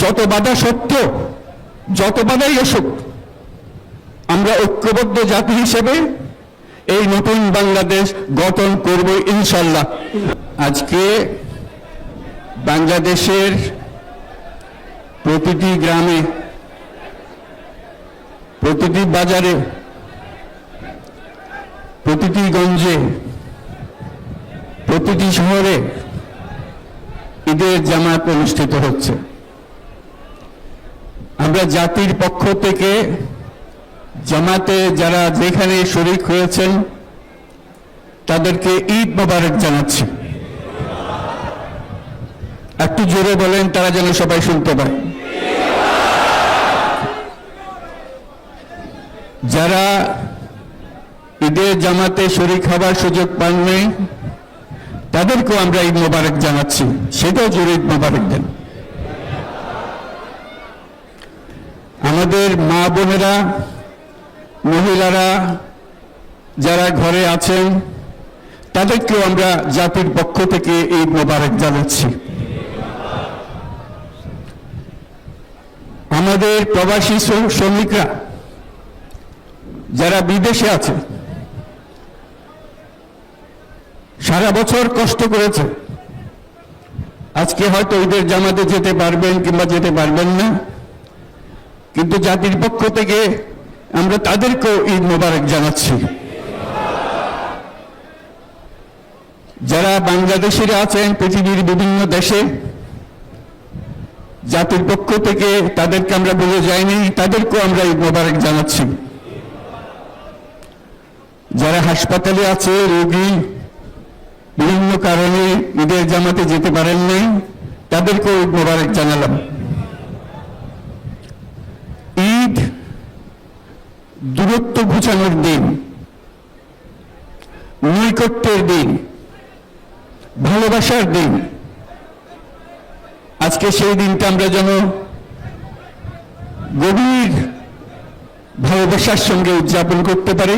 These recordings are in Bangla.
যত বাধা সত্ত্বেও যত বাধাই আসুক আমরা ঐক্যবদ্ধ জাতি হিসেবে এই নতুন বাংলাদেশ গঠন করব ইনশাআল্লাহ। আজকে বাংলাদেশের প্রতিটি গ্রামে, প্রতিটি বাজারে, প্রতিটি গঞ্জে, প্রতিটি শহরে ঈদের জামাত অনুষ্ঠিত হচ্ছে। আমরা জাতির পক্ষ থেকে জামাতে যারা যেখানে শরীক হয়েছেন তাদেরকে ঈদ মোবারক জানাচ্ছি। একটু জোরে বলেন, তারা যেন সবাই শুনতে পায়। যারা ঈদের জামাতে শরীক হবার সুযোগ পাননি তাদেরকেও আমরা ঈদ মোবারক জানাচ্ছি, সেটাও জোরে ঈদ মোবারক দেন। আমাদের মা বোনেরা, মহিলারা যারা ঘরে আছেন তাদেরকেও আমরা জাতির পক্ষ থেকে ঈদ মোবারক জানাচ্ছি। আমাদের প্রবাসী শ্রমিকরা যারা বিদেশে আছে, সারা বছর কষ্ট করেছে, আজকে হয়তো ঈদের জামাতে যেতে পারবেন কিংবা যেতে পারবেন না, কিন্তু জাতির পক্ষ থেকে আমরা তাদেরকেও ঈদ মোবারক জানাচ্ছি। যারা বাংলাদেশিরা আছেন পৃথিবীর বিভিন্ন দেশে, জাতির পক্ষ থেকে তাদেরকে আমরা বলে যাইনি, তাদেরকেও আমরা ঈদ মোবারক জানাচ্ছি। যারা হাসপাতালে আছে, রোগী বিভিন্ন কারণে ঈদের জামাতে যেতে পারেন নাই, তাদেরকেও ঈদ মোবারক জানালাম। ঈদ দূরত্ব ঘুচানোর দিন, নৈকট্যের দিন, ভালোবাসার দিন। আজকে সেই দিনটা আমরা যেন গভীর ভালোবাসার সঙ্গে উদযাপন করতে পারি,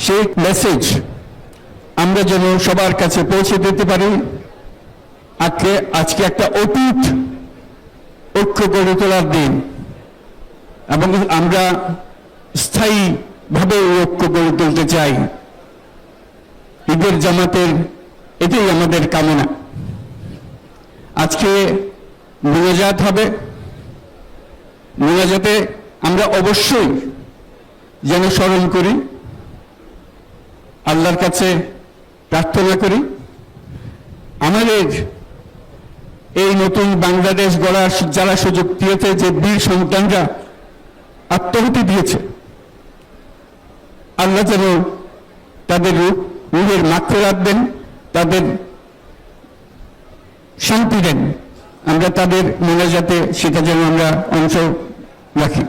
সেই মেসেজ আমরা যেন সবার কাছে পৌঁছে দিতে পারি। আজকে একটা অটুট ঐক্য গড়ে তোলার দিন, এবং আমরা স্থায়ীভাবে ঐক্য গড়ে তুলতে চাই। ঈদের জামাতের এটাই আমাদের কামনা। আজকে মোনাজাত হবে, মোনাজাতে আমরা অবশ্যই যেন স্মরণ করি, আল্লাহর কাছে প্রার্থনা করি আমাদের এই নতুন বাংলাদেশ গড়ার যারা সুযোগ দিয়েছে, যে বীর সন্তানরা আত্মাহুতি দিয়েছে, আল্লাহ যেন তাদের রূহের মাগফিরাত দেন, তাদের শান্তি দেন। আমরা তাদের মোনাজাতে সেটা যেন আমরা অংশ রাখি।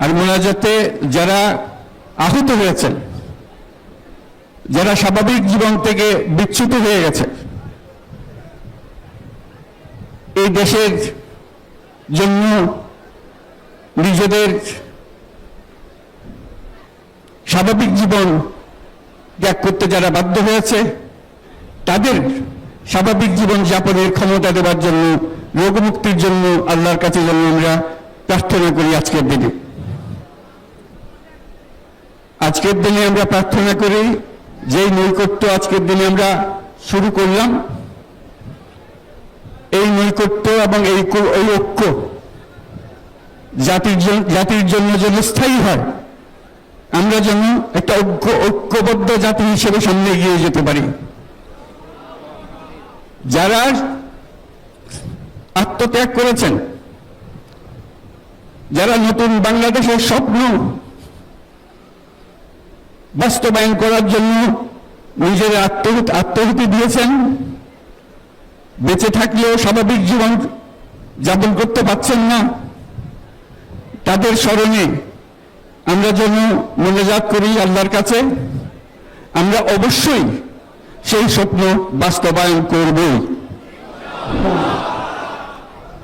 আর মোনাজাতে যারা আহত হয়েছেন, যারা স্বাভাবিক জীবন থেকে বিচ্যুত হয়ে গেছে, এই দেশের জন্য নিজেদের স্বাভাবিক জীবন ত্যাগ করতে যারা বাধ্য হয়েছে, তাদের স্বাভাবিক জীবন যাপনের ক্ষমতা দেওয়ার জন্য, রোগমুক্তির জন্য আল্লাহর কাছে যেন আমরা প্রার্থনা করি। আজকের দিনে আমরা প্রার্থনা করি, যেই নৈকট্য আজকের দিনে আমরা শুরু করলাম, এই নৈকট্য এবং এই ঐক্য জাতির জন্য যেন স্থায়ী হয়, আমরা যেন একটা ঐক্যবদ্ধ জাতি হিসেবে সামনে এগিয়ে যেতে পারি। যারা আত্মত্যাগ করেছেন, যারা নতুন বাংলাদেশের স্বপ্ন বাস্তবায়ন করার জন্য নিজের আত্মাহুতি দিয়েছেন, বেঁচে থাকলেও স্বাভাবিক জীবন যাপন করতে পারছেন না, তাদের স্মরণে আমরা যেন মোনাজাত করি আল্লাহর কাছে। আমরা অবশ্যই সেই স্বপ্ন বাস্তবায়ন করব।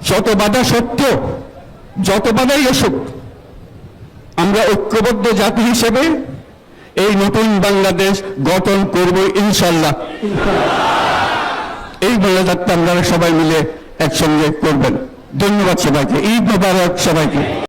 শত বাধা সত্ত্বেও যত বাধাই আসুক আমরা ঐক্যবদ্ধ জাতি হিসেবে এই নতুন বাংলাদেশ গঠন করব ইনশাআল্লাহ। এই মোনাজাতটা আপনারা সবাই মিলে একসঙ্গে করবেন। ধন্যবাদ সবাইকে। ঈদ মোবারক সবাইকে।